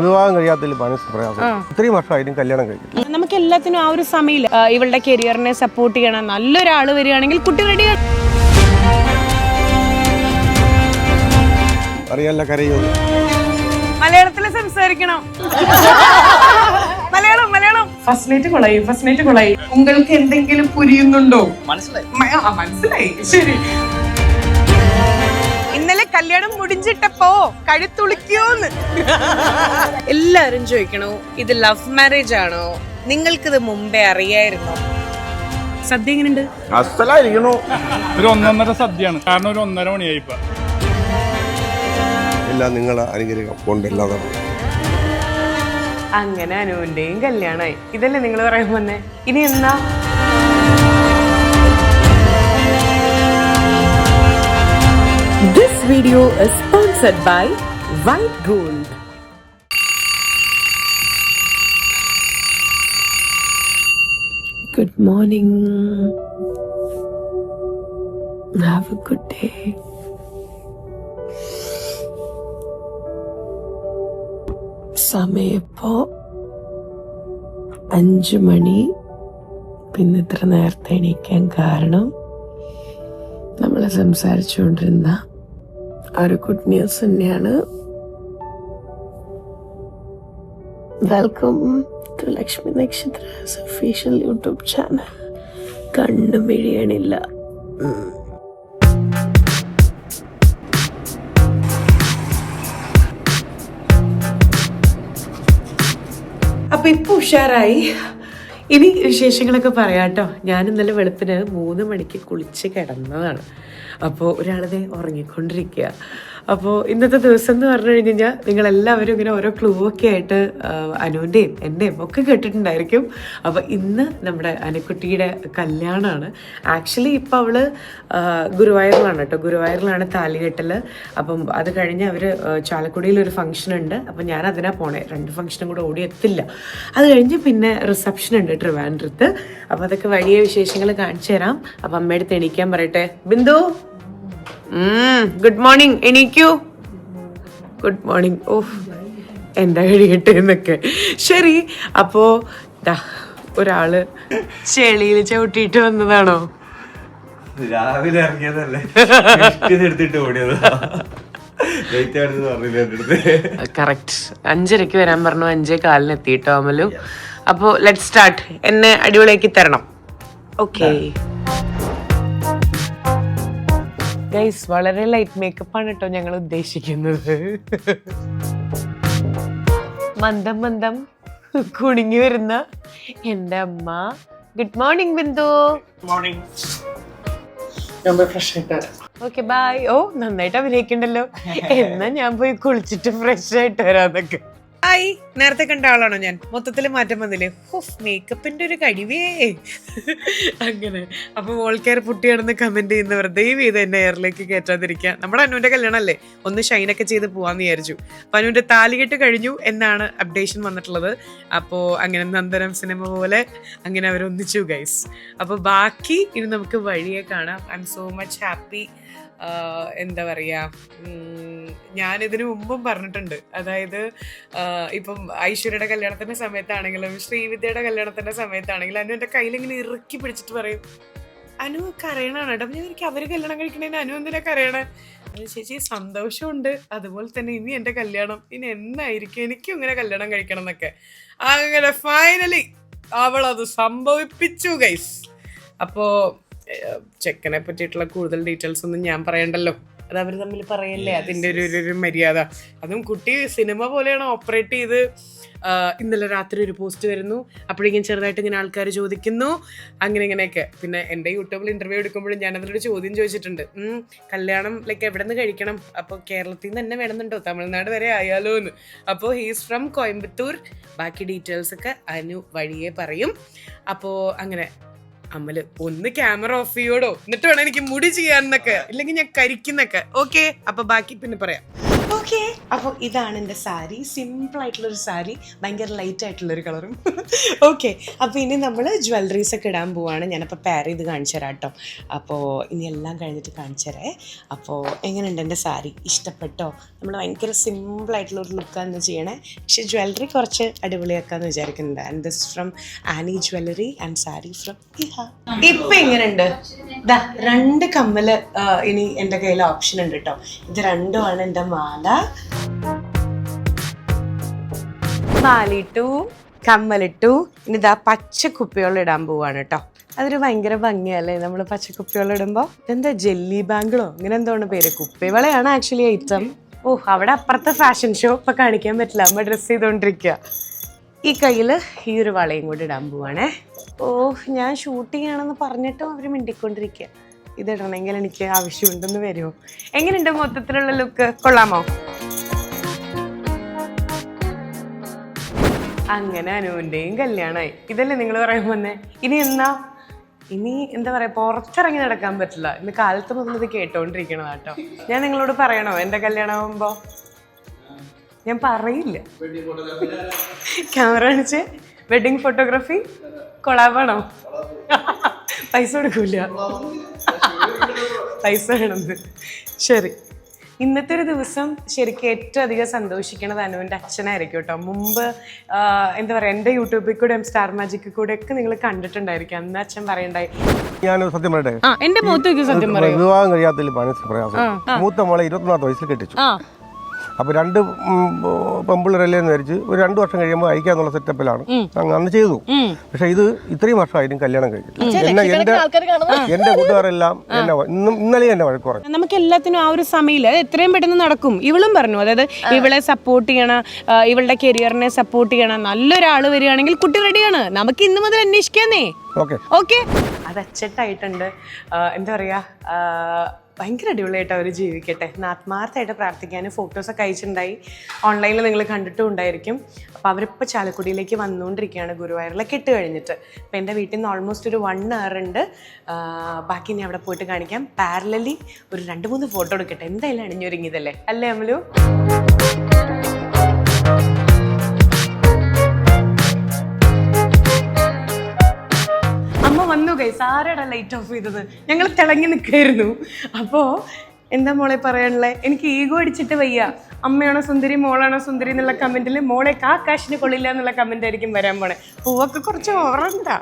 വിവാഹം കഴിയാത്തതിൽ മനസ്സ് പ്രയാസം. ഇത്രയും വർഷമായിട്ടും കല്യാണം കഴിക്കും. നമുക്ക് എല്ലാത്തിനും ആ ഒരു സമയം ഇവളുടെ കരിയറിനെ സപ്പോർട്ട് ചെയ്യണം. നല്ലൊരാള് വരികയാണെങ്കിൽ കുട്ടി റെഡിയാണ്. അറിയാല്ല കരയോ മലയാളത്തിൽ സംസാരിക്കണം. മലയാളം മലയാളം ഫസ്റ്റ് നൈറ്റ് കൊളായി. നിങ്ങൾക്ക് എന്തെങ്കിലും പുരിയുന്നുണ്ടോ? മനസ്സിലായി. ശരി. ഇന്നലെ കല്യാണം മുടിഞ്ഞിട്ടപ്പോ കഴുത്തുളിക്കോന്ന് എല്ലാരും ചോദിക്കണോ ഇത് ലവ് മാരേജ് ആണോ, നിങ്ങൾക്കിത് മുമ്പേ അറിയായിരുന്നോ? സദ്യ എങ്ങനെയുണ്ട്? അസലായിരിക്കണോ? ഒരു 1.5 സദ്യയാണ്. കാരണം ഒരു 1.5 മണിയായി ഇപ്പൊ. എല്ലാം നിങ്ങളെ അനുഗ്രഹം കൊണ്ടെല്ലാം അങ്ങനെ അനുവിന്റെയും കല്യാണമായി. ഇതല്ലേ നിങ്ങൾ പറയാൻ വന്നേ? ഇനി എന്നാ? This video is sponsored by White Gold. Good morning. Have a good day. സമയം ഇപ്പോൾ 5 മണി. പിന്നെ ഇത്ര നേരത്തെ എണീക്കാൻ കാരണം നമ്മൾ സംസാരിച്ചുകൊണ്ടിരുന്ന ഒരു ഗുഡ് ന്യൂസ് തന്നെയാണ്. Welcome to Lakshmi Nakshatra's official YouTube channel. കണ്ണു മിഴിയണില്ല. അപ്പൊ ഇപ്പൊ ഉഷാറായി. ഇനി വിശേഷങ്ങളൊക്കെ പറയാട്ടോ. ഞാൻ ഇന്നലെ വെളുപ്പിന് 3 മണിക്ക് കുളിച്ച് കിടന്നതാണ്. അപ്പോൾ ഒരാളതെ ഉറങ്ങിക്കൊണ്ടിരിക്കുക. അപ്പോൾ ഇന്നത്തെ ദിവസം എന്ന് പറഞ്ഞു കഴിഞ്ഞാൽ നിങ്ങളെല്ലാവരും ഇങ്ങനെ ഓരോ ക്ലൂ ഒക്കെ ആയിട്ട് അനുവിൻ്റെയും എൻ്റെയും ഒക്കെ കേട്ടിട്ടുണ്ടായിരിക്കും. അപ്പോൾ ഇന്ന് നമ്മുടെ അനുക്കുട്ടിയുടെ കല്യാണമാണ്. ആക്ച്വലി ഇപ്പോൾ അവള് ഗുരുവായൂരിലാണ് കേട്ടോ. ഗുരുവായൂരിലാണ് താലികെട്ടൽ. അപ്പം അത് കഴിഞ്ഞ് അവർ ചാലക്കുടിയിലൊരു ഫംഗ്ഷൻ ഉണ്ട്. അപ്പം ഞാൻ അതിനാ പോണേ. 2 ഫംഗ്ഷനും കൂടെ ഓടി എത്തില്ല. അത് കഴിഞ്ഞ് പിന്നെ റിസപ്ഷൻ ഉണ്ട് ട്രിവാൻഡ്രത്ത്. അപ്പോൾ അതൊക്കെ വലിയ വിശേഷങ്ങൾ കാണിച്ചു തരാം. അപ്പം അമ്മയുടെ എണീക്കാൻ പറയട്ടെ. Bindu, good morning. എണീക്കൂ. Good morning. ഓഹ് എന്താ കഴിയട്ടെ എന്നൊക്കെ. ശരി. അപ്പോ ഒരാള് ചെളിയിൽ ചവിട്ടിയിട്ട് വന്നതാണോ? രാവിലെ ഇറങ്ങിയതല്ലേ, എടുത്തിട്ട് ഓടിയത്. കറക്റ്റ് 5:30 വരാൻ പറഞ്ഞു. 5:15 എത്തിയിട്ടോ അമലു. അപ്പോ ലെറ്റ് സ്റ്റാർട്ട്. എന്നെ അടിപൊളിയാക്കി തരണം. ഓക്കെ ഗൈസ്, വളരെ ലൈറ്റ് മേക്കപ്പ് ആണ് കേട്ടോ ഞങ്ങൾ ഉദ്ദേശിക്കുന്നത്. മന്ദം മന്ദം കുണിങ്ങി വരുന്ന എൻ്റെ അമ്മ. Good morning Bindu. Okay bye. ഓ നന്നായിട്ട് അഭിനയിക്കണ്ടല്ലോ. എന്നാ ഞാൻ പോയി കുളിച്ചിട്ട് ഫ്രഷ് ആയിട്ട് വരാന്നൊക്കെ. ഹായ്, നേരത്തെ കണ്ട ആളാണോ ഞാൻ? മൊത്തത്തിൽ മാറ്റം വന്നില്ലേ? മേക്കപ്പിന്റെ ഒരു കഴിവേ. അങ്ങനെ അപ്പൊ വോൾ കെയർ പുട്ടിയാണെന്ന് കമന്റ് ചെയ്യുന്നവർ ദയവ് ചെയ്ത് എന്നെ എയറിലേക്ക് കയറ്റാതിരിക്കുക. നമ്മുടെ അനുവിന്റെ കല്യാണം അല്ലേ, ഒന്ന് ഷൈനൊക്കെ ചെയ്ത് പോവാന്ന് വിചാരിച്ചു. അപ്പൊ അനുവിന്റെ താലികെട്ട് കഴിഞ്ഞു എന്നാണ് അപ്ഡേഷൻ വന്നിട്ടുള്ളത്. അപ്പോ അങ്ങനെ നന്ദനം സിനിമ പോലെ അങ്ങനെ അവരൊന്നിച്ചു ഗൈസ്. അപ്പൊ ബാക്കി ഇനി നമുക്ക് വഴിയെ കാണാം. I M so much happy. എന്താ പറയുക, ഞാനിതിനു മുമ്പും പറഞ്ഞിട്ടുണ്ട്. അതായത് ഇപ്പം ഐശ്വര്യയുടെ കല്യാണത്തിൻ്റെ സമയത്താണെങ്കിലും ശ്രീവിദ്യയുടെ കല്യാണത്തിൻ്റെ സമയത്താണെങ്കിലും അനു എൻ്റെ കയ്യിൽ ഇങ്ങനെ ഇറുക്കി പിടിച്ചിട്ട് പറയും, അനു കരയണാണ് കേട്ടോ. ഞാൻ എനിക്ക് അവർ കല്യാണം കഴിക്കണേന് അനു എന്തിനാ കരയണേ? ചേച്ചി സന്തോഷമുണ്ട്, അതുപോലെ തന്നെ ഇനി എൻ്റെ കല്യാണം ഇനി എന്നായിരിക്കും, എനിക്കും ഇങ്ങനെ കല്യാണം കഴിക്കണം എന്നൊക്കെ. അങ്ങനെ ഫൈനലി അവളത് സംഭവിപ്പിച്ചു ഗൈസ്. അപ്പോൾ ചെക്കനെ പറ്റിയിട്ടുള്ള കൂടുതൽ ഡീറ്റെയിൽസ് ഒന്നും ഞാൻ പറയണ്ടല്ലോ, അത് അവർ തമ്മിൽ പറയല്ലേ, അതിൻ്റെ ഒരു മര്യാദ. അതും കുട്ടി സിനിമ പോലെയാണ് ഓപ്പറേറ്റ് ചെയ്ത്. ഇന്നലെ രാത്രി ഒരു പോസ്റ്റ് വരുന്നു, അപ്പോഴേക്കും ചെറുതായിട്ട് ഇങ്ങനെ ആൾക്കാർ ചോദിക്കുന്നു, അങ്ങനെ ഇങ്ങനെയൊക്കെ. പിന്നെ എൻ്റെ യൂട്യൂബിൽ ഇന്റർവ്യൂ എടുക്കുമ്പോഴും ഞാൻ അതിലൊരു ചോദ്യം ചോദിച്ചിട്ടുണ്ട്, കല്യാണം ലൈക്ക് എവിടെ നിന്ന് കഴിക്കണം, അപ്പോൾ കേരളത്തിൽ നിന്ന് തന്നെ വേണമെന്നുണ്ടോ, തമിഴ്നാട് വരെ ആയാലോ എന്ന്. അപ്പോൾ ഹീസ് ഫ്രം കോയമ്പത്തൂർ. ബാക്കി ഡീറ്റെയിൽസ് ഒക്കെ അനു വഴിയെ പറയും. അപ്പോൾ അങ്ങനെ അമ്മല് ഒന്ന് ക്യാമറ ഓഫ് ചെയ്യോടോ, എന്നിട്ട് വേണം എനിക്ക് മുടി ചെയ്യാന്നൊക്കെ, ഇല്ലെങ്കിൽ ഞാൻ കരിക്കുന്നൊക്കെ. ഓക്കെ, അപ്പൊ ബാക്കി പിന്നെ പറയാം. ഓക്കെ, അപ്പോൾ ഇതാണ് എൻ്റെ സാരി. സിമ്പിൾ ആയിട്ടുള്ളൊരു സാരി, ഭയങ്കര ലൈറ്റ് ആയിട്ടുള്ളൊരു കളറും. ഓക്കെ, അപ്പോൾ ഇനി നമ്മൾ ജ്വല്ലറീസ് ഒക്കെ ഇടാൻ പോവാണ്. ഞാനപ്പോൾ പെയർ ചെയ്ത് കാണിച്ചു തരാം കേട്ടോ. അപ്പോൾ ഇനി എല്ലാം കഴിഞ്ഞിട്ട് കാണിച്ചു തരേ. അപ്പോൾ എങ്ങനെയുണ്ട് എൻ്റെ സാരി? ഇഷ്ടപ്പെട്ടോ? നമ്മൾ ഭയങ്കര സിമ്പിളായിട്ടുള്ളൊരു ലുക്കാന്ന് ചെയ്യണേ, പക്ഷേ ജ്വല്ലറി കുറച്ച് അടിപൊളിയാക്കാമെന്ന് വിചാരിക്കുന്നുണ്ട്. And this from Annie jewellery and sari from ഇഹ. ഇപ്പം എങ്ങനെയുണ്ട്? ദാ 2 കമ്മല് ഇനി എൻ്റെ കയ്യിൽ ഓപ്ഷൻ ഉണ്ട് കേട്ടോ. ഇത് രണ്ടുമാണ് എൻ്റെ മാല. മാലിട്ടു, കമ്മലിട്ടു. ഇനി ഇതാ പച്ചക്കുപ്പികൾ ഇടാൻ പോവാണ് കേട്ടോ. അതൊരു ഭയങ്കര ഭംഗിയല്ലേ നമ്മൾ പച്ചക്കുപ്പികൾ ഇടുമ്പോൾ? ഇതെന്താ ജെല്ലി ബാങ്കിളോ അങ്ങനെ എന്തോണ് പേര്? കുപ്പിവളയാണ് ആക്ച്വലി ഐറ്റം. അവിടെ അപ്പുറത്തെ ഫാഷൻ ഷോ ഇപ്പം കാണിക്കാൻ പറ്റില്ല, അമ്മ ഡ്രസ്സ് ചെയ്തുകൊണ്ടിരിക്കുക. ഈ കയ്യിൽ ഈ ഒരു വളയും കൂടി ഇടാൻ പോവാണേ. ഞാൻ ഷൂട്ടിംഗ് ആണെന്ന് പറഞ്ഞിട്ടും അവർ മിണ്ടിക്കൊണ്ടിരിക്കുക. ഇതിടണമെങ്കിൽ എനിക്ക് ആവശ്യമുണ്ടെന്ന് വരുമോ? എങ്ങനെയുണ്ട് മൊത്തത്തിലുള്ള ലുക്ക്? കൊള്ളാമോ? അങ്ങനെ അനുവിൻ്റെയും കല്യാണമായി. ഇതല്ലേ നിങ്ങൾ പറയാൻ വന്നേ? ഇനി എന്താ പറയാ, പുറത്തിറങ്ങി നടക്കാൻ പറ്റില്ല. ഇന്ന് കാലത്ത് മുതൽ ഇത് കേട്ടോണ്ടിരിക്കണത് കേട്ടോ. ഞാൻ നിങ്ങളോട് പറയണോ എൻ്റെ കല്യാണം ആവുമ്പോ? ഞാൻ പറയില്ല. ക്യാമറ കാണിച്ച് വെഡിങ് ഫോട്ടോഗ്രാഫി കൊളാബാണോ? പൈസ കൊടുക്കൂല, പൈസ വേണമെന്ന്. ശരി, ഇന്നത്തെ ഒരു ദിവസം ശരിക്കും ഏറ്റവും അധികം സന്തോഷിക്കണത് അനുവിൻ്റെ അച്ഛനായിരിക്കും കേട്ടോ. മുമ്പ് എന്താ പറയുക, എൻ്റെ യൂട്യൂബിൽ കൂടെ സ്റ്റാർ മാജിക്കിൽ കൂടെ ഒക്കെ നിങ്ങൾ കണ്ടിട്ടുണ്ടായിരിക്കും. അന്ന് അച്ഛൻ പറയണ്ടായി, ഞാൻ സത്യം പറയട്ടെ, എന്റെ മുഖത്തേക്ക് സത്യം പറയും, വിവാഹം കഴിയാത്തതിൽ മനസ്സിൽ പ്രയാസം. മൂത്ത മോളെ 24 വയസ്സിൽ കെട്ടിച്ചു. അപ്പോൾ 2 പെമ്പിള്ളേരല്ലേ എന്ന് വിചാരിച്ച് ഒരു 2 വർഷം കഴിയുമ്പോൾ അയക്കാന്നുള്ള സെറ്റപ്പിലാണ് അന്ന് ചെയ്തു. പക്ഷെ ഇത് ഇത്രയും വർഷമായിട്ടും കല്യാണം കഴിഞ്ഞില്ല. എന്റെ കൂട്ടുകാരെല്ലാം ഇന്നലെ എന്നെ വഴക്ക് പറഞ്ഞു. നമുക്ക് എല്ലാത്തിനും ആ ഒരു സമയമില്ല, എത്രയും പെട്ടെന്ന് നടക്കും. ഇവളും പറഞ്ഞു, അതായത് ഇവളെ സപ്പോർട്ട് ചെയ്യണം, ഇവളുടെ കരിയറിനെ സപ്പോർട്ട് ചെയ്യണം. നല്ലൊരാൾ വരികയാണെങ്കിൽ കുട്ടി റെഡിയാണ്, നമുക്ക് ഇന്ന് മുതൽ അന്വേഷിക്കാന്നേ. ഓക്കെ, അത് അച്ചട്ടായിട്ടുണ്ട്. എന്താ പറയാ, ഭയങ്കര അടിപൊളിയായിട്ട് അവർ ജീവിക്കട്ടെ എന്ന് ആത്മാർത്ഥമായിട്ട് പ്രാർത്ഥിക്കാനും ഫോട്ടോസൊക്കെ അയച്ചിട്ടുണ്ടായി. ഓൺലൈനിൽ നിങ്ങൾ കണ്ടിട്ടും ഉണ്ടായിരിക്കും. അപ്പോൾ അവരിപ്പോൾ ചാലക്കുടിയിലേക്ക് വന്നുകൊണ്ടിരിക്കുകയാണ്, ഗുരുവായൂരിലൊക്കെ ഇട്ട് കഴിഞ്ഞിട്ട്. അപ്പോൾ എൻ്റെ വീട്ടിൽ നിന്ന് ഓൾമോസ്റ്റ് ഒരു 1 hour ഉണ്ട്. ബാക്കി ഞാൻ അവിടെ പോയിട്ട് കാണിക്കാം. പാരലലി ഒരു 2-3 ഫോട്ടോ എടുക്കട്ടെ. എന്തായാലും അണിഞ്ഞൊരുങ്ങിയതല്ലേ അല്ലേ അമലു? അമ്മ വന്നു ഗൈസ്. ആരാടാ ലൈറ്റ് ഓഫ് ചെയ്തത്? ഞങ്ങൾ തിളങ്ങി നിൽക്കായിരുന്നു. അപ്പോൾ എന്താ മോളെ പറയാനുള്ളത്? എനിക്ക് ഈഗോ അടിച്ചിട്ട് വയ്യ. അമ്മയാണോ സുന്ദരി, മോളാണോ സുന്ദരി എന്നുള്ള കമന്റിൽ മോളെ കാശിന് കൊള്ളില്ല എന്നുള്ള കമന്റ് ആയിരിക്കും വരാൻ പോണെ. പൂവൊക്കെ കുറച്ച് ഓവറണ്ടാ.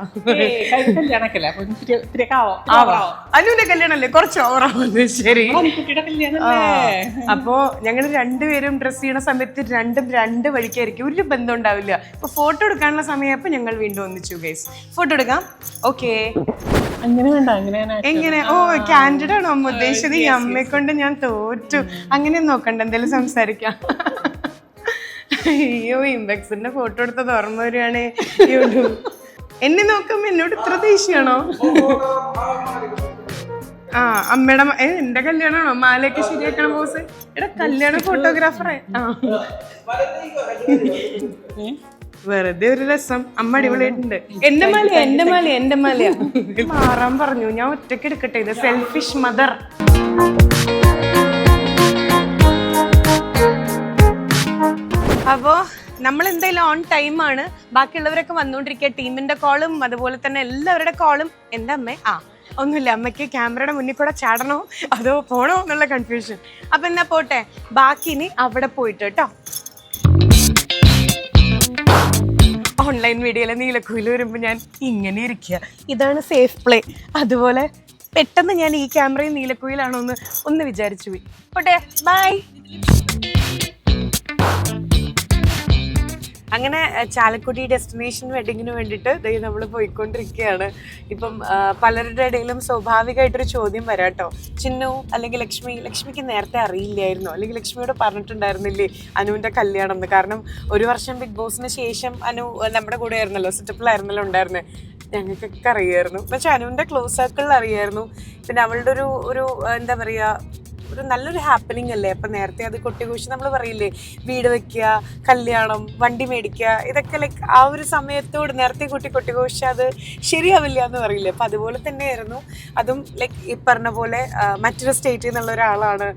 അനുവിന്റെ കല്യാണല്ലേ, കുറച്ച് ഓവറാവുന്നത്. ശരി, അപ്പോ ഞങ്ങൾ 2 പേരും ഡ്രസ് ചെയ്യണ സമയത്ത് 2 വഴിക്കായിരിക്കും, ഒരു ബന്ധം ഉണ്ടാവില്ല. ഇപ്പൊ ഫോട്ടോ എടുക്കാനുള്ള സമയപ്പോ ഞങ്ങൾ വീണ്ടും ഒന്നിച്ചു ഗൈസ്. ഫോട്ടോ എടുക്കാം. ഓക്കെ, എങ്ങനെ? കാൻഡിഡ് ആണോ അമ്മ ഉദ്ദേശിച്ചത്? ഈ അമ്മയെ കൊണ്ട് ഞാൻ തോറ്റു. അങ്ങനെ നോക്കണ്ട, എന്തായാലും സംസാരിക്കാം. അയ്യോ, ഇംബെക്സിന്റെ ഫോട്ടോ എടുത്തത് ഓർമ്മ വരികയാണ്. യൂട്യൂബ് എന്നെ നോക്കുമ്പോ എന്നോട് ഇത്ര ദേഷ്യമാണോ? അമ്മയുടെ എന്റെ കല്യാണമാണോ? മാലയൊക്കെ ശരിയാക്കണ പോസ്. എടാ കല്യാണ ഫോട്ടോഗ്രാഫറെ. വെറുതെ ഒരു രസം. അമ്മ അടിപൊളിയായിട്ടുണ്ട്. എന്റെ മാലയാ മാറാൻ പറഞ്ഞു. ഞാൻ ഒറ്റയ്ക്ക് എടുക്കട്ടെ, ഇത് സെൽഫിഷ് മദർ. അപ്പോൾ നമ്മൾ എന്തായാലും ഓൺ ടൈമാണ്. ബാക്കിയുള്ളവരൊക്കെ വന്നുകൊണ്ടിരിക്കുക. ടീമിന്റെ കോളും അതുപോലെ തന്നെ എല്ലാവരുടെ കോളും. എൻ്റെ അമ്മ ഒന്നുമില്ല, അമ്മയ്ക്ക് ക്യാമറയുടെ മുന്നിൽ കൂടെ ചാടണോ അതോ പോണോ എന്നുള്ള കൺഫ്യൂഷൻ. അപ്പൊ എന്നാ പോട്ടെ, ബാക്കി ഇനി അവിടെ പോയിട്ട് കേട്ടോ. ഓൺലൈൻ വീഡിയോയിലെ നീലക്കുയിൽ വരുമ്പോൾ ഞാൻ ഇങ്ങനെ ഇരിക്കുക, ഇതാണ് സേഫ് പ്ലേ. അതുപോലെ പെട്ടെന്ന് ഞാൻ ഈ ക്യാമറയും നീലക്കുയിലാണോ ഒന്ന് വിചാരിച്ചു പോയി. പോട്ടെ, ബൈ. അങ്ങനെ ചാലക്കുടി ഡെസ്റ്റിനേഷൻ വെഡിങ്ങിന് വേണ്ടിയിട്ട് നമ്മൾ പോയിക്കൊണ്ടിരിക്കുകയാണ്. ഇപ്പം പലരുടെ ഇടയിലും സ്വാഭാവികമായിട്ടൊരു ചോദ്യം വരാം കേട്ടോ. ചിന്നു അല്ലെങ്കിൽ ലക്ഷ്മിക്ക് നേരത്തെ അറിയില്ലായിരുന്നോ, അല്ലെങ്കിൽ ലക്ഷ്മിയോട് പറഞ്ഞിട്ടുണ്ടായിരുന്നില്ലേ അനുവിൻ്റെ കല്യാണം എന്ന്? കാരണം 1 വർഷം ബിഗ് ബോസിന് ശേഷം അനു നമ്മുടെ കൂടെ ആയിരുന്നല്ലോ, സെറ്റപ്പിലായിരുന്നല്ലോ ഉണ്ടായിരുന്നത്. ഞങ്ങൾക്കൊക്കെ അറിയായിരുന്നു, പക്ഷെ അനുവിൻ്റെ ക്ലോസ് സർക്കിളിൽ അറിയായിരുന്നു. പിന്നെ അവളുടെ ഒരു എന്താ പറയുക, ഒരു നല്ലൊരു ഹാപ്പനിങ് അല്ലേ. അപ്പം നേരത്തെ അത് കൊട്ടിഘോഷി നമ്മൾ പറയില്ലേ, വീട് വെക്കുക, കല്യാണം, വണ്ടി മേടിക്കുക, ഇതൊക്കെ ലൈക്ക് ആ ഒരു സമയത്തോട് നേരത്തെ കൊട്ടിഘോഷി അത് ശരിയാവില്ല എന്ന് പറയില്ലേ. അപ്പം അതുപോലെ തന്നെയായിരുന്നു അതും. ലൈക്ക് ഈ പറഞ്ഞ പോലെ മറ്റൊരു സ്റ്റേറ്റിൽ നിന്നുള്ള ഒരാളാണ്,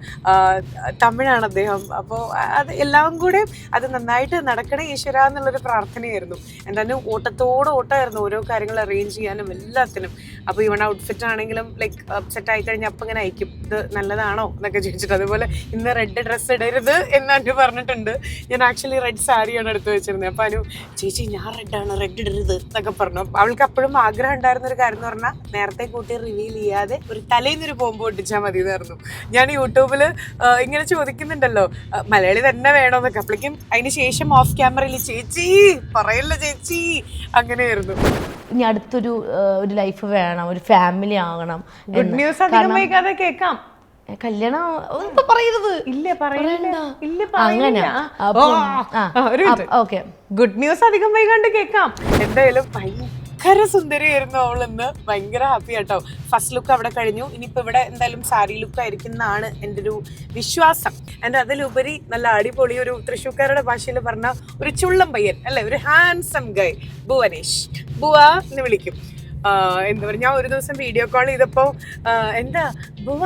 തമിഴാണ് അദ്ദേഹം. അപ്പോൾ അത് എല്ലാം കൂടെ അത് നന്നായിട്ട് നടക്കണേ ഈശ്വര എന്നുള്ളൊരു പ്രാർത്ഥനയായിരുന്നു. എന്തായാലും ഓട്ടമായിരുന്നു ഓരോ കാര്യങ്ങൾ അറേഞ്ച് ചെയ്യാനും എല്ലാത്തിനും. അപ്പോൾ ഇവൺ ഔട്ട്ഫിറ്റ് ആണെങ്കിലും ലൈക്ക് സെറ്റ് ആയി കഴിഞ്ഞാൽ അപ്പം ഇങ്ങനെ അയക്കും, ഇത് നല്ലതാണോ എന്നൊക്കെ ചോദിച്ചിട്ട്. അതുപോലെ ഇന്ന് റെഡ് ഡ്രസ്സ് ഇടരുത് എന്ന് അനു പറഞ്ഞിട്ടുണ്ട്. ഞാൻ ആക്ച്വലി റെഡ് സാരിയാണ് എടുത്ത് വെച്ചിരുന്നത്. അപ്പോൾ അനു ചേച്ചി ഞാൻ റെഡാണ്, റെഡ് ഇടരുത് എന്നൊക്കെ പറഞ്ഞു. അവൾക്ക് അപ്പോഴും ആഗ്രഹം ഉണ്ടായിരുന്ന ഒരു കാര്യം എന്ന് പറഞ്ഞാൽ നേരത്തെ കൂട്ടി റിവീൽ ചെയ്യാതെ ഒരു തലേന്നൊരു ബോംബ് പൊട്ടിച്ചാൽ മതി എന്നായിരുന്നു. ഞാൻ യൂട്യൂബിൽ ഇങ്ങനെ ചോദിക്കുന്നുണ്ടല്ലോ മലയാളി തന്നെ വേണമെന്നൊക്കെ. അപ്പോഴേക്കും അതിന് ശേഷം ഓഫ് ക്യാമറയിൽ ചേച്ചി പറയല്ല ചേച്ചി അങ്ങനെയായിരുന്നു. ഇനി അടുത്തൊരു ഒരു ലൈഫ് വേണം, ഒരു ഫാമിലി ആകണം. ഗുഡ് ന്യൂസ് അധികം വൈകാതെ കേൾക്കാം. കല്യാണം ഇപ്പൊ പറയരുത്. ഇല്ല പറയണ്ട. ഇല്ല അങ്ങനെ ഓക്കെ. ഗുഡ് ന്യൂസ് അധികം വൈകാണ്ട് കേൾക്കാം. എന്തായാലും ഭയങ്കര സുന്ദരിയായിരുന്നു അവളിന്ന്. ഭയങ്കര ഹാപ്പി ആട്ടോ. ഫസ്റ്റ് ലുക്ക് അവിടെ കഴിഞ്ഞു. ഇനിയിപ്പോൾ ഇവിടെ എന്തായാലും സാരി ലുക്ക് ആയിരിക്കും എന്നാണ് എൻ്റെ ഒരു വിശ്വാസം. എൻ്റെ അതിലുപരി നല്ല അടിപൊളി ഒരു തൃശ്ശൂർക്കാരുടെ ഭാഷയിൽ പറഞ്ഞ ഒരു ചുള്ളം പയ്യൻ അല്ലേ, ഒരു ഹാൻസം ഗൈ, ഭുവനേഷ്. ബുവ എന്ന് വിളിക്കും. എന്താ പറയുക, ഞാൻ ഒരു ദിവസം വീഡിയോ കോൾ ചെയ്തപ്പോൾ എന്താ ബുവ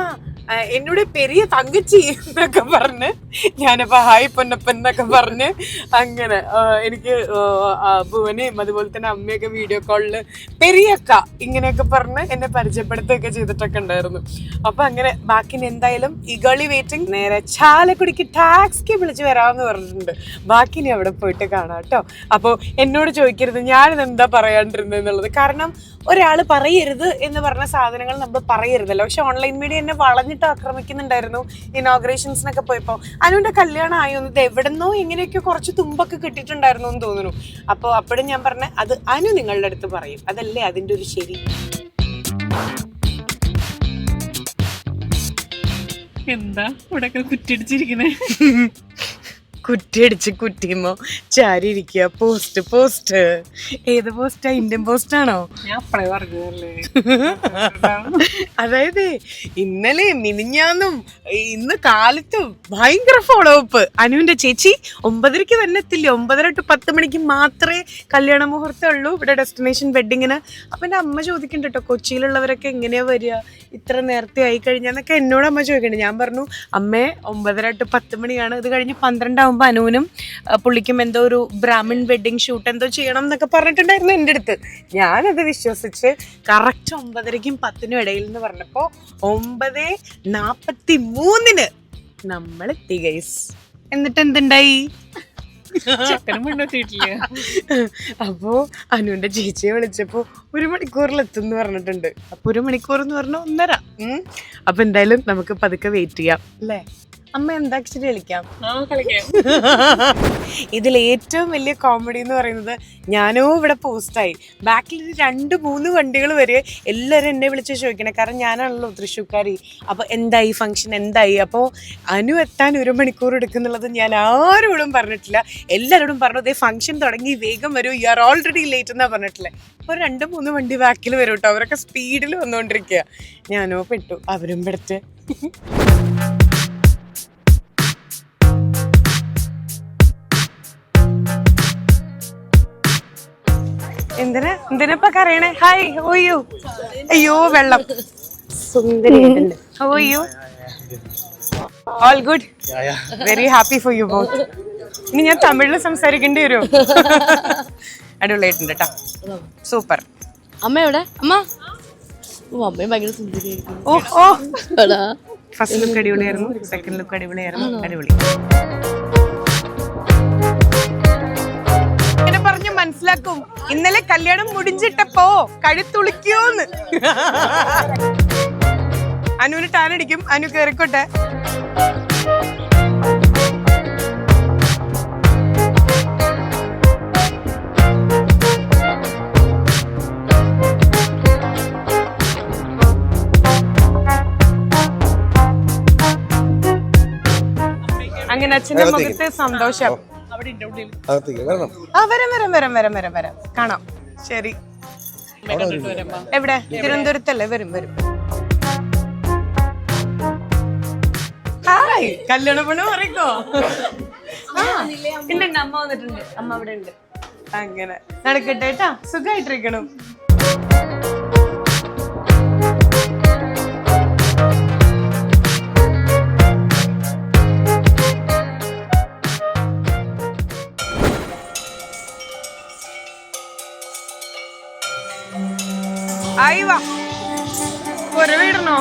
എന്നോട് പെരിയ തങ്കച്ചി എന്നൊക്കെ പറഞ്ഞ്, ഞാനപ്പോൾ ഹായ് പൊന്നപ്പൻ എന്നൊക്കെ പറഞ്ഞ് അങ്ങനെ എനിക്ക് ഭുവനെയും അതുപോലെ തന്നെ അമ്മയൊക്കെ വീഡിയോ കോളിൽ പെരിയക്ക ഇങ്ങനെയൊക്കെ പറഞ്ഞ് എന്നെ പരിചയപ്പെടുത്തുകയൊക്കെ ചെയ്തിട്ടൊക്കെ ഉണ്ടായിരുന്നു. അപ്പം അങ്ങനെ ബാക്കി എന്തായാലും ഇഗളി വെയിറ്റിംഗ്. നേരെ ചാലക്കുടിക്ക് ടാക്സിക്ക് വിളിച്ച് വരാമെന്ന് പറഞ്ഞിട്ടുണ്ട്. ബാക്കി ഇനി അവിടെ പോയിട്ട് കാണാം കേട്ടോ. അപ്പോൾ എന്നോട് ചോദിക്കരുത് ഞാനിത് എന്താ പറയാണ്ടിരുന്നത് എന്നുള്ളത്. കാരണം ഒരാൾ പറയരുത് എന്ന് പറഞ്ഞ സാധനങ്ങൾ നമ്മൾ പറയരുതല്ലോ. പക്ഷെ ഓൺലൈൻ മീഡിയ എന്നെ വളഞ്ഞിട്ട് ആക്രമിക്കുന്നുണ്ടായിരുന്നു ഇനോഗ്രേഷൻസിനൊക്കെ പോയപ്പോൾ. അനുവിൻ്റെ കല്യാണം ആയിരുന്നു, ഇത് എവിടെന്നോ എങ്ങനെയൊക്കെ കുറച്ച് തുമ്പൊക്കെ കിട്ടിയിട്ടുണ്ടായിരുന്നു എന്ന് തോന്നുന്നു. അപ്പോൾ അപ്പോഴും ഞാൻ പറഞ്ഞ അത് അനു നിങ്ങളുടെ അടുത്ത് പറയും, അതല്ലേ അതിൻ്റെ ഒരു ശരി. എന്താ ഇവിടെ കുറ്റിയടിച്ചിരിക്കണേ? കുറ്റിയടിച്ച് കുറ്റിയുമ്പോ ചാരി ഇരിക്കുക. പോസ്റ്റ് ഏത് പോസ്റ്റാ? ഇന്ത്യൻ പോസ്റ്റ് ആണോ? ഞാൻ അപ്പഴേ പറഞ്ഞതല്ലേ. അതായത് ഇന്നലെ മിനിഞ്ഞാന്നും ഇന്ന് കാലത്തും ഭയങ്കര ഫോളോ അപ്പ്. അനുവിന്റെ ചേച്ചി 9:30 തന്നെ എത്തില്ല, 9:30 to 10 മണിക്ക് മാത്രമേ കല്യാണ മുഹൂർത്തം ഉള്ളൂ ഇവിടെ ഡെസ്റ്റിനേഷൻ വെഡിങ്ങിന്. അപ്പൊ എൻ്റെ അമ്മ ചോദിക്കണ്ട കേട്ടോ, കൊച്ചിയിലുള്ളവരൊക്കെ എങ്ങനെയാ വരിക ഇത്ര നേരത്തെ ആയി കഴിഞ്ഞാന്നൊക്കെ എന്നോട് അമ്മ ചോദിക്കണ്ടേ. ഞാൻ പറഞ്ഞു അമ്മേ 9:30 to 10 മണിയാണ്, ഇത് കഴിഞ്ഞ് 12 ആകുമ്പോൾ അനുവിനും പുള്ളിക്കും എന്തോ ഒരു ബ്രാഹ്മിൺ വെഡിങ് ഷൂട്ട് എന്തോ ചെയ്യണം എന്നൊക്കെ പറഞ്ഞിട്ടുണ്ടായിരുന്നു എൻ്റെ അടുത്ത്. ഞാനത് വിശ്വസിച്ച് കറക്റ്റ് 9:30ക്കും 10നും ഇടയിൽ എന്ന് പറഞ്ഞപ്പോൾ 9:43 നമ്മൾ എത്തി ഗൈസ്. എന്നിട്ട് എന്തുണ്ടായി? അപ്പോ അനുവിന്റെ ചേച്ചിയെ വിളിച്ചപ്പോ 1 മണിക്കൂറിലെത്തും എന്ന് പറഞ്ഞിട്ടുണ്ട്. അപ്പൊ 1 മണിക്കൂർ എന്ന് പറഞ്ഞ 1.5. അപ്പൊ എന്തായാലും നമുക്ക് പതുക്കെ വെയിറ്റ് ചെയ്യാം അല്ലേ? അമ്മ എന്താ ആക്ച്വലി കളിക്കാം. ഇതിൽ ഏറ്റവും വലിയ കോമഡി എന്ന് പറയുന്നത് ഞാനോ ഇവിടെ പോസ്റ്റായി, ബാക്കിൽ 2-3 വണ്ടികൾ വരെ എല്ലാവരും എന്നെ വിളിച്ച് ചോദിക്കണേ. കാരണം ഞാനാണല്ലോ തൃശ്ശൂർക്കാരി. അപ്പോൾ എന്തായി ഫംഗ്ഷൻ എന്തായി? അപ്പോൾ അനു എത്താൻ 1 മണിക്കൂർ എടുക്കുന്നുള്ളത് ഞാൻ ആരോടും പറഞ്ഞിട്ടില്ല. എല്ലാവരോടും പറഞ്ഞു ഇതേ ഫംഗ്ഷൻ തുടങ്ങി, വേഗം വരൂ, യു ആർ ഓൾറെഡി ലേറ്റ് എന്നാ പറഞ്ഞിട്ടില്ലേ. അപ്പോൾ 2-3 വണ്ടി ബാക്കിൽ വരും കേട്ടോ. അവരൊക്കെ സ്പീഡിൽ വന്നുകൊണ്ടിരിക്കുക. ഞാനോ പെട്ടു, അവരും പെടുത്ത്. എന്തിനപ്പ കറിയണേ? ഹായ്, ഓയ്യോ അയ്യോ വെള്ളം. സുന്ദരി, ഓയ്യോ all good, very happy for you both. ഇനി ഞാൻ തമിഴിൽ സംസാരിക്കേണ്ടി വരും. അടിപൊളിയായിട്ടുണ്ട് കേട്ടോ, സൂപ്പർ. അമ്മ എവിടെ? അമ്മ അമ്മയും ഭയങ്കര സുന്ദരിയായിരിക്കും. ഓ ഫസ്റ്റ് ലുക്ക് അടിപൊളിയായിരുന്നു, സെക്കൻഡ് ലുക്ക് അടിപൊളിയായിരുന്നു. അടിപൊളി പറഞ്ഞു മനസ്സിലാക്കും. ഇന്നലെ കല്യാണം മുടിഞ്ഞിട്ടപ്പോ കഴുത്തുളിക്കോന്ന്. അനുവിന് ടാനടിക്കും, അനു കേറിക്കോട്ടെ. അങ്ങനെ അച്ഛന്റെ മുഖത്ത് സന്തോഷം. വരം കാണാം. ശരി, എവിടെ? തിരുവനന്തപുരത്തല്ലേ? വരും. സുഖായി കല്യാണ പെണ്ണ് പറയിക്കോ. ഉണ്ട് അമ്മ വന്നിട്ടുണ്ട്, അമ്മ അവിടെ ഉണ്ട്. അങ്ങനെ നടക്കട്ടെ കേട്ടാ, സുഖായിട്ടിരിക്കണം. ആയി വാ, വീടണോ?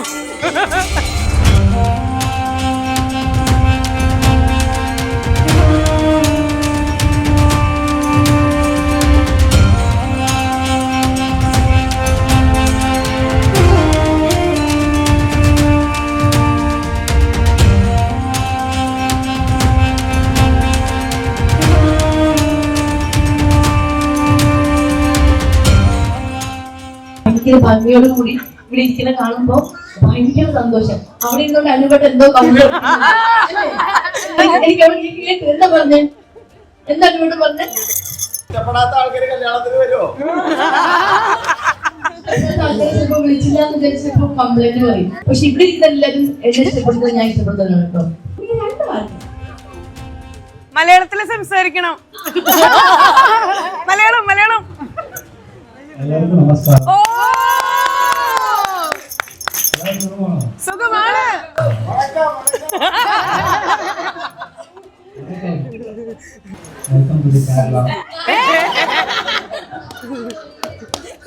ഭംഗിയോട് കൂടി ഇവിടെ ഇരിക്കുന്ന കാണുമ്പോ ഭയങ്കര സന്തോഷം. അവിടെ ഇരുന്നോണ്ട് അനുപെട്ട് എന്തോ എനിക്ക് അവിടെ കേട്ട് എന്താ പറഞ്ഞേ, എന്താ അനുപെട്ട് പറഞ്ഞേ? ചിലപ്പോ വിളിച്ചില്ല എന്ന് വിചാരിച്ചപ്പോ കംപ്ലൈന്റ് പറയും. പക്ഷെ ഇവിടെ ഇരുന്ന എല്ലാവരും എന്നെ ഇഷ്ടപ്പെടുന്നത് ഞാൻ ഇഷ്ടപ്പെടുന്നതാണ് കേട്ടോ. മലയാളത്തില് സംസാരിക്കണം. മലയാളം മലയാളം. എല്ലാവർക്കും നമസ്കാരം. സുഖമാണ്. Welcome to Kerala.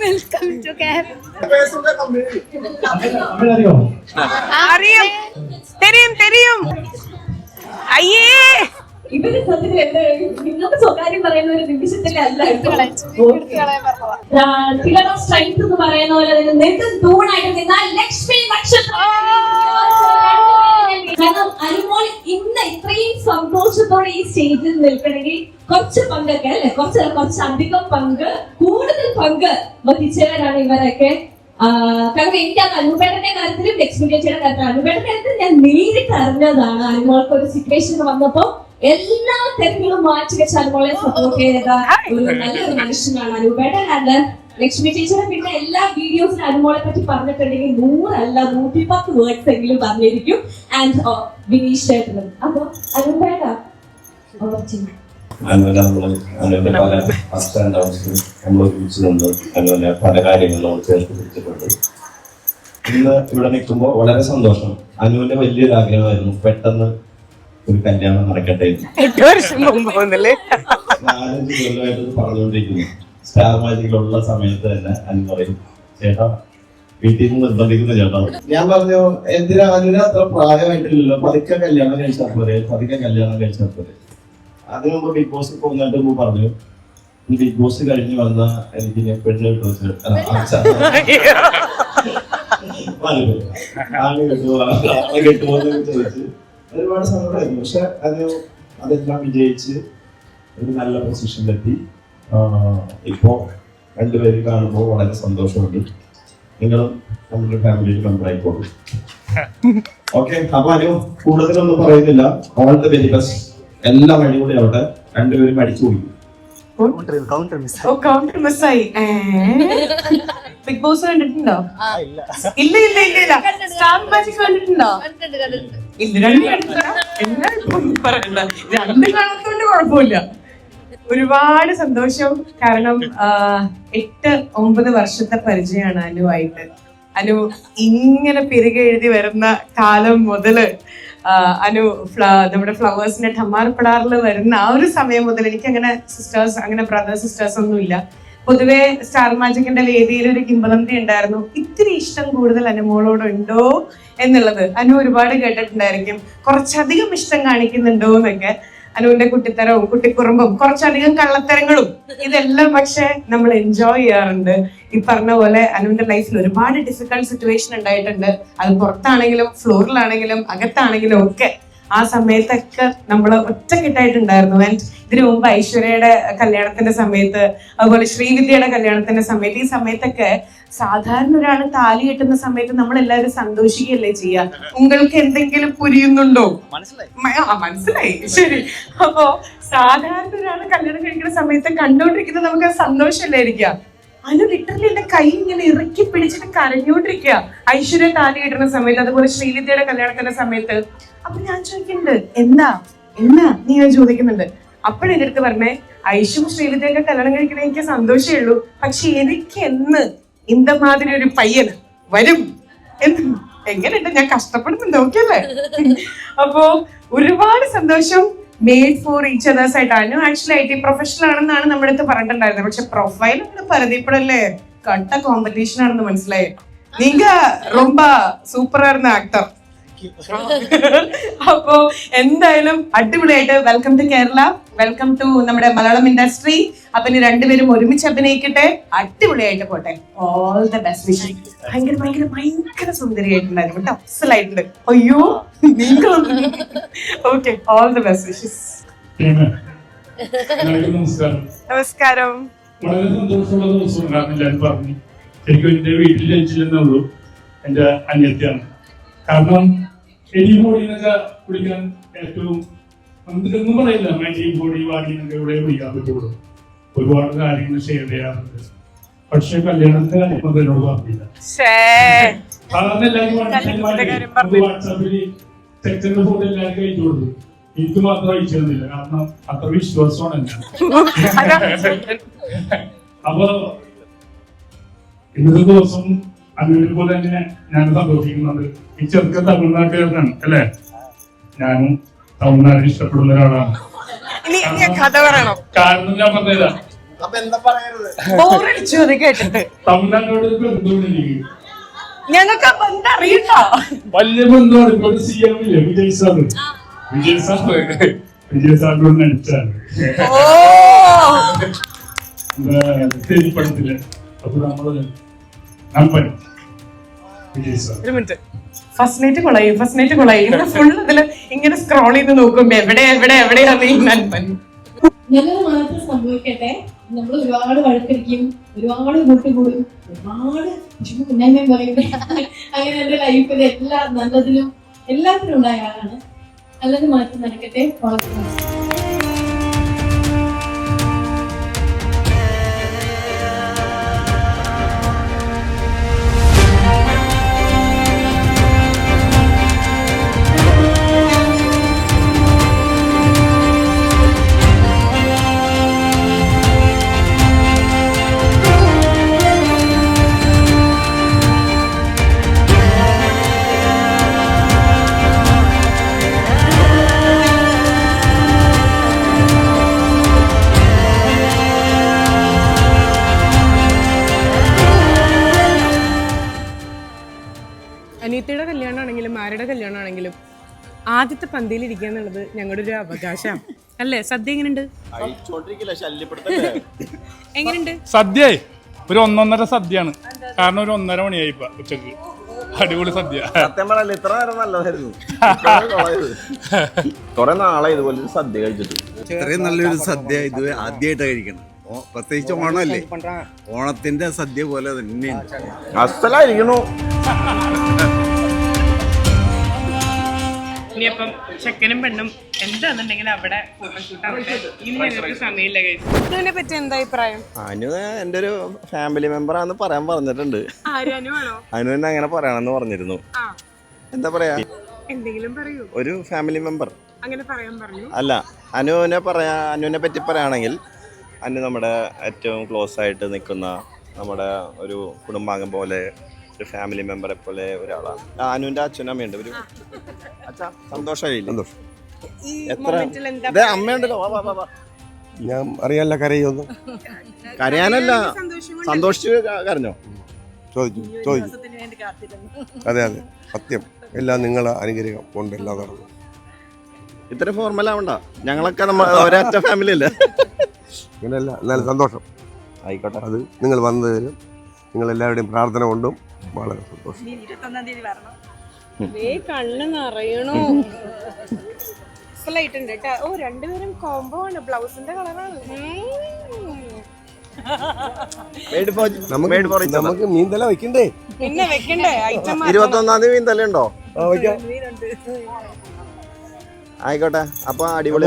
Welcome to Kerala. Tamil അറിയോ? അറിയും, തെരിയും തെരിയും. അയ്യേ, ഇവര് സത്യത്തിൽ നിങ്ങൾക്ക് സ്വകാര്യം പറയുന്ന ഒരു നിമിഷത്തിലല്ല സ്ട്രെങ്ത് എന്ന് പറയുന്ന പോലെ നെടും തൂണായിട്ട് നിന്നാൽ ലക്ഷ്മി നക്ഷത്രം. കാരണം അനുമോൾ ഇന്ന് ഇത്രയും സന്തോഷത്തോടെ ഈ സ്റ്റേജിൽ നിൽക്കണമെങ്കിൽ കുറച്ച് പങ്കൊക്കെ അല്ലെ, കുറച്ചധികം പങ്ക്, കൂടുതൽ പങ്ക് വഹിച്ചവരാണ് ഇവരൊക്കെ. കാരണം എനിക്കത് അനുപേട്ടന്റെ കാര്യത്തിലും ലക്ഷ്മി ചേച്ചിയുടെ കാര്യത്തിലും, അനുപേട്ടന്റെ കാര്യത്തിൽ ഞാൻ നേരിട്ട് അറിഞ്ഞതാണ്. അനുമോൾക്ക് ഒരു സിറ്റുവേഷൻ വന്നപ്പോ എല്ലാ തെറ്റുകളും മാറ്റി വെച്ച് അനുമോളെ സപ്പോർട്ട് ചെയ്ത ഒരു നല്ലൊരു മനുഷ്യനാണ് അനുപേട്ടൻ. അല്ല ലക്ഷ്മി ചേച്ചിയുടെ പിന്നെ എല്ലാ വീഡിയോസിലും അനുമോളെ പറ്റി പറഞ്ഞിട്ടുണ്ടെങ്കിൽ 100 അല്ല 110 വേർഡ്സ് എങ്കിലും പറഞ്ഞിരിക്കും. ആൻഡ് വിനീഷ് ചേട്ടനും. അപ്പൊ അനുപേട്ട അനുവിന്റെ പല ഫസ്റ്റ് ആൻഡ് ഡൗൺസും നമ്മൾ ഒരുമിച്ചുകൊണ്ട് അനുവിനെ പല കാര്യങ്ങളും നമ്മൾ ചേർത്ത് പിടിച്ചിട്ടുണ്ട്. ഇന്ന് ഇവിടെ നിൽക്കുമ്പോൾ വളരെ സന്തോഷം. അനുവിന്റെ വലിയൊരു ആഗ്രഹമായിരുന്നു പെട്ടെന്ന് ഒരു കല്യാണം നടക്കട്ടെ. 8 വർഷം മുമ്പ് 4-5 കൊല്ലമായിട്ട് പറഞ്ഞുകൊണ്ടിരിക്കുന്നു. സ്റ്റാർ മാജിക്കിലുള്ള സമയത്ത് തന്നെ അനു പറയും, ചേട്ടാ വീട്ടിൽ നിന്ന് നിർബന്ധിക്കുന്ന ചേട്ടാ. ഞാൻ പറഞ്ഞു, എന്തിനാ അനുവിന് അത്ര പ്രായമായിട്ടില്ലല്ലോ, പതുക്കെ കല്യാണം കഴിച്ചാൽ പോരെ, അതിനു മുമ്പ് ബിഗ് ബോസ് പോകുന്നതിന് മുമ്പ് പറഞ്ഞു, ബിഗ് ബോസ് കഴിഞ്ഞ് വന്ന എനിക്ക് പെണ്ണ് കിട്ടുമോ ചോദിച്ച് ഒരുപാട് സങ്കടമായിരുന്നു. പക്ഷെ അതെല്ലാം വിജയിച്ച് ഒരു നല്ല പൊസിഷനിലെത്തി. ഇപ്പോ രണ്ടുപേരും കാണുമ്പോൾ വളരെ സന്തോഷമുണ്ട്. നിങ്ങളും നമ്മുടെ ഫാമിലിയിൽ മെമ്പർ ആയിക്കോളൂ. ഓക്കെ, അപ്പൊ അനു കൂടുതലൊന്നും പറയുന്നില്ല. All the very best. എല്ലാം അടിപൊളി ആവട്ടെ. രണ്ടുപേരും അടിച്ചു പോയി. കൗണ്ടർ മിസ്സായി. ബിഗ് ബോസ് കണ്ടിട്ടുണ്ടോ? ഇല്ല ഇല്ല ഇല്ല ഇല്ല. സ്റ്റാർ മാജിക് കണ്ടിട്ടുണ്ടോ? ഇല്ല, രണ്ട് കാണാത്തോണ്ട് കുഴപ്പമില്ല. ഒരുപാട് സന്തോഷം. കാരണം 8-9 വർഷത്തെ പരിചയമാണ് അനുവായിട്ട്. അനു ഇങ്ങനെ പിരികെ എഴുതി വരുന്ന കാലം മുതല് അനു നമ്മുടെ ഫ്ലവേഴ്സിന്റെ ഠമ്മാർപ്പെടാറിൽ വരുന്ന ആ ഒരു സമയം മുതൽ എനിക്ക് അങ്ങനെ സിസ്റ്റേഴ്സ്, അങ്ങനെ ബ്രദേഴ്സ് സിസ്റ്റേഴ്സ് ഒന്നും ഇല്ല. പൊതുവെ സ്റ്റാർ മാജിക്കിന്റെ വേദിയിൽ ഒരു കിംബദന്തി ഉണ്ടായിരുന്നു, ഇത്തിരി ഇഷ്ടം കൂടുതൽ അനുമോളോടുണ്ടോ എന്നുള്ളത്. അനു ഒരുപാട് കേട്ടിട്ടുണ്ടായിരിക്കും, കുറച്ചധികം ഇഷ്ടം കാണിക്കുന്നുണ്ടോ എന്നൊക്കെ. അനുവിന്റെ കുട്ടിത്തരവും കുട്ടിക്കുറുമ്പും കുറച്ചധികം കള്ളത്തരങ്ങളും ഇതെല്ലാം പക്ഷെ നമ്മൾ എൻജോയ് ചെയ്യാറുണ്ട്. ഈ പറഞ്ഞ പോലെ അനുവിന്റെ ലൈഫിൽ ഒരുപാട് ഡിഫിക്കൽട്ട് സിറ്റുവേഷൻ ഉണ്ടായിട്ടുണ്ട്. അത് പുറത്താണെങ്കിലും ഫ്ലോറിലാണെങ്കിലും അകത്താണെങ്കിലും ഒക്കെ. ആ സമയത്തൊക്കെ നമ്മൾ ഒറ്റക്കെട്ടായിട്ടുണ്ടായിരുന്നു. ആൻഡ് ഇതിനു മുമ്പ് ഐശ്വര്യയുടെ കല്യാണത്തിന്റെ സമയത്ത്, അതുപോലെ ശ്രീവിദ്യയുടെ കല്യാണത്തിന്റെ സമയത്ത്, ഈ സമയത്തൊക്കെ സാധാരണ ഒരാൾ താലി കെട്ടുന്ന സമയത്ത് നമ്മൾ എല്ലാവരും സന്തോഷിക്കുകയല്ലേ ചെയ്യാ. നിങ്ങൾക്ക് എന്തെങ്കിലും പുരിയുന്നുണ്ടോ? മനസ്സിലായി, ശരി. അപ്പോ സാധാരണ ഒരാൾ കല്യാണം കഴിക്കുന്ന സമയത്ത് കണ്ടുകൊണ്ടിരിക്കുന്നത് നമുക്ക് സന്തോഷമല്ലേ ഇരിക്കുക. അനു ലിറ്ററലി എന്റെ കൈ ഇങ്ങനെ ഇറുക്കി പിടിച്ചിട്ട് കരഞ്ഞോണ്ടിരിക്കുക. ഐശ്വര്യ താലി ഇടുന്ന സമയത്ത്, അതുപോലെ ശ്രീവിദ്യയുടെ കല്യാണത്തിന്റെ സമയത്ത്. അപ്പൊ ഞാൻ ചോദിക്കുന്നുണ്ട്, എന്താ നീ ഞാൻ ചോദിക്കുന്നുണ്ട്. അപ്പോഴെന്റെ അടുത്ത് പറഞ്ഞേ, ഐശ്വര്യം ശ്രീവിദ്യയൊക്കെ കല്യാണം കഴിക്കണേ എനിക്ക് സന്തോഷമേ ഉള്ളൂ, പക്ഷെ എനിക്ക് എന്ന് ഇന്ത മാതിരി ഒരു പയ്യന് വരും എങ്ങനെയുണ്ട്, ഞാൻ കഷ്ടപ്പെടുന്നുണ്ട്, ഓക്കെ അല്ലേ? അപ്പോ ഒരുപാട് സന്തോഷം. മെയ്ഡ് ഫോർ ഈച്ച് അതേഴ്സ് ആയിട്ട്. അനു ആക്ച്വലി IT പ്രൊഫഷണൽ ആണെന്നാണ് നമ്മുടെ അടുത്ത് പറഞ്ഞിട്ടുണ്ടായിരുന്നത്. പക്ഷെ പ്രൊഫൈൽ അങ്ങനെ പരതിപ്പെടല്ലേ, കട്ട കോമ്പറ്റീഷൻ ആണെന്ന് മനസ്സിലായി. നീങ്ക ரொம்ப സൂപ്പറായിരുന്ന ആക്ടർ. അപ്പോ എന്തായാലും അടിപൊളിയായിട്ട് welcome to Kerala, welcome to നമ്മുടെ മലയാളം ഇൻഡസ്ട്രി. അപ്പൊ ഇനി രണ്ടുപേരും ഒരുമിച്ച് അഭിനയിക്കട്ടെ, അടിപൊളിയായിട്ട് പോട്ടെ. All the best wishes. ഭയങ്കര സുന്ദരിയായിട്ടുണ്ടായിരുന്നു കേട്ടോ, അസലായിട്ടുണ്ട്. അയ്യോ നിങ്ങൾ okay, all the best wishes. നമസ്കാരം. വളരെ സന്തോഷമുള്ള ദിവസവും കാരണം ഞാൻ പറഞ്ഞു, ശരിക്കും എന്റെ വീട്ടിൽ ജനിച്ചില്ലെന്നേ ഉള്ളൂ, എന്റെ അനിയത്തിയാണ്. കാരണം എരിയും പൊടിയൊക്കെ കുടിക്കാൻ ഏറ്റവും നമുക്കൊന്നും പറയില്ല, എരിയും പൊടി വാടിയൊക്കെ ഇവിടെ കുടിക്കാൻ പറ്റുള്ളൂ. ഒരുപാട് കാര്യങ്ങൾ ഷെയർ ചെയ്യാറുണ്ട്. പക്ഷെ കല്യാണത്തിന്റെ കാര്യം എന്നോട് പറഞ്ഞില്ല. സാധാരണ എല്ലാവരും വാട്സാപ്പിൽ സെക്ഷന്റെ ഫോട്ടോ എല്ലാവർക്കും അയച്ചു കൊടുത്തു, എനിക്ക് മാത്രം അയച്ചു തന്നില്ല. കാരണം അത്ര വിശ്വാസമാണ് എന്നെ. അപ്പൊ ഇന്നത്തെ ദിവസം അങ്ങനെ പോലെ തന്നെ ഞാൻ സന്തോഷിക്കുന്നുണ്ട്. ഈ ചെറുക്കൻ തമിഴ്നാട്ടുകാരനാണ് അല്ലെ, ഞാനും തമിഴ്നാട് ഇഷ്ടപ്പെടുന്ന ഒരാളാണ്. കാരണം ഞാൻ പറഞ്ഞതാ, തമിഴ്നാട്ടിനോട് ബന്ധമില്ല, ഞങ്ങൾക്ക് അറിയണ്ട വലിയ ബന്ധമാണ്. ഇപ്പൊ CM ഇല്ലേ വിജയ് സാറിനോട് നടിച്ചാണ് പടത്തില്. അപ്പൊ നമ്മള് ഫസ്റ്റ് നൈറ്റ് കൊളായി ഫുൾ അതില് ഇങ്ങനെ സ്ക്രോൾ ചെയ്ത് നോക്കും, എവിടെയാണ് ഈ നൻപൻ. നല്ലത് മാത്രം സംഭവിക്കട്ടെ. നമ്മൾ ഒരുപാട് വഴക്കിരിക്കും, ഒരുപാട് കൂട്ടുകൂടും, ഒരുപാട് ഉന്നമയം പറയും. അങ്ങനെ എന്റെ ലൈഫിൽ എല്ലാ നല്ലതിലും എല്ലാത്തിനും ഉണ്ടായ ആളാണ്. നല്ലത് മാത്രം നടക്കട്ടെ. അനിയത്തിയുടെ കല്യാണമാണെങ്കിലും ആരുടെ കല്യാണമാണെങ്കിലും ആദ്യത്തെ പന്തിയിൽ ഇരിക്കുക എന്നുള്ളത് ഞങ്ങളുടെ ഒരു അവകാശമാണ് അല്ലേ? സദ്യ എങ്ങനെയുണ്ട്? എങ്ങനെയുണ്ട് സദ്യ? ഒരു 1.5 സദ്യയാണ്. കാരണം ഒരു 1.5 മണിയായി ഇപ്പൊ ഉച്ചക്ക്. അടിപൊളി സദ്യ. സത്യം പറയല്ലേ, ഇത്ര നേരം നല്ലതായിരുന്നു. കുറെ നാളെ ഇതുപോലെ സദ്യ കഴിച്ചിട്ട്. ഇത്രയും നല്ലൊരു സദ്യ ഇത് ആദ്യമായിട്ട് കഴിക്കണം. പ്രത്യേകിച്ച് ഓണമല്ലേ, ഓണത്തിന്റെ സദ്യ പോലെ തന്നെയാണ്. അസലായിരിക്കണു. ഇനിയപ്പം ചെക്കനും പെണ്ണും എന്താന്നുണ്ടെങ്കിലും അവിടെ ഫോട്ടോഷൂട്ടാവട്ടെ. ഇനി ഞങ്ങൾക്ക് സമയമില്ല. ഇതിനെ പറ്റി എന്താ അഭിപ്രായം? അനു എന്റെ ഒരു ഫാമിലി മെമ്പറാന്ന് പറയാൻ പറഞ്ഞിട്ടുണ്ട്. അനു തന്നെ അങ്ങനെ പറയണമെന്ന് പറഞ്ഞിരുന്നു. എന്താ പറയാ, എന്തെങ്കിലും പറയൂ. ഒരു ഫാമിലി മെമ്പർ അങ്ങനെ പറയാൻ പറഞ്ഞു. അല്ല, അനുവിനെ പറ്റി പറയുകയാണെങ്കിൽ അനു നമ്മുടെ ഏറ്റവും ക്ലോസ് ആയിട്ട് നിൽക്കുന്ന, നമ്മുടെ ഒരു കുടുംബാംഗം പോലെ, ഒരു ഫാമിലി മെമ്പറെ പോലെ ഒരാളാണ്. അനുവിന്റെ അച്ഛനമ്മയുണ്ട്. ഒരു സന്തോഷമായില്ല. എത്ര അമ്മയുണ്ടല്ലോ. ഞാൻ അറിയാല്ല, കരയൊന്നും കരയാനല്ല, സന്തോഷിച്ച് കരഞ്ഞോ? ചോദിച്ചു. അതെ സത്യം, എല്ലാം നിങ്ങളെ അനുഗ്രഹം കൊണ്ട് എല്ലാം നടന്നു. ഇത്ര ഫോർമൽ ആവണ്ട, ഞങ്ങളൊക്കെ ഒരൊറ്റ ഫാമിലി അല്ലേ. ഇങ്ങനെയല്ല, എന്നാലും സന്തോഷം. ആയിക്കോട്ടെ. അത് നിങ്ങൾ വന്നതിലും നിങ്ങളെല്ലാവരുടെയും പ്രാർത്ഥന കൊണ്ടും വളരെ സന്തോഷം. കണ്ണ് നിറയണോ? ായിട്ടുണ്ട് കേട്ടോ. ഓ, രണ്ടുപേരും കോംബോ ആണ്. ബ്ലൗസിന്റെ കളറാണ്. നമുക്ക് മീൻതല വെക്കണ്ടേ? പിന്നെ വെക്കണ്ടേ? 21-ാം തീയതി മീൻതല ഉണ്ടോ? ആയിക്കോട്ടെ, അപ്പൊ അടിപൊളി.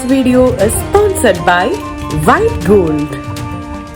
video is sponsored by White Gold.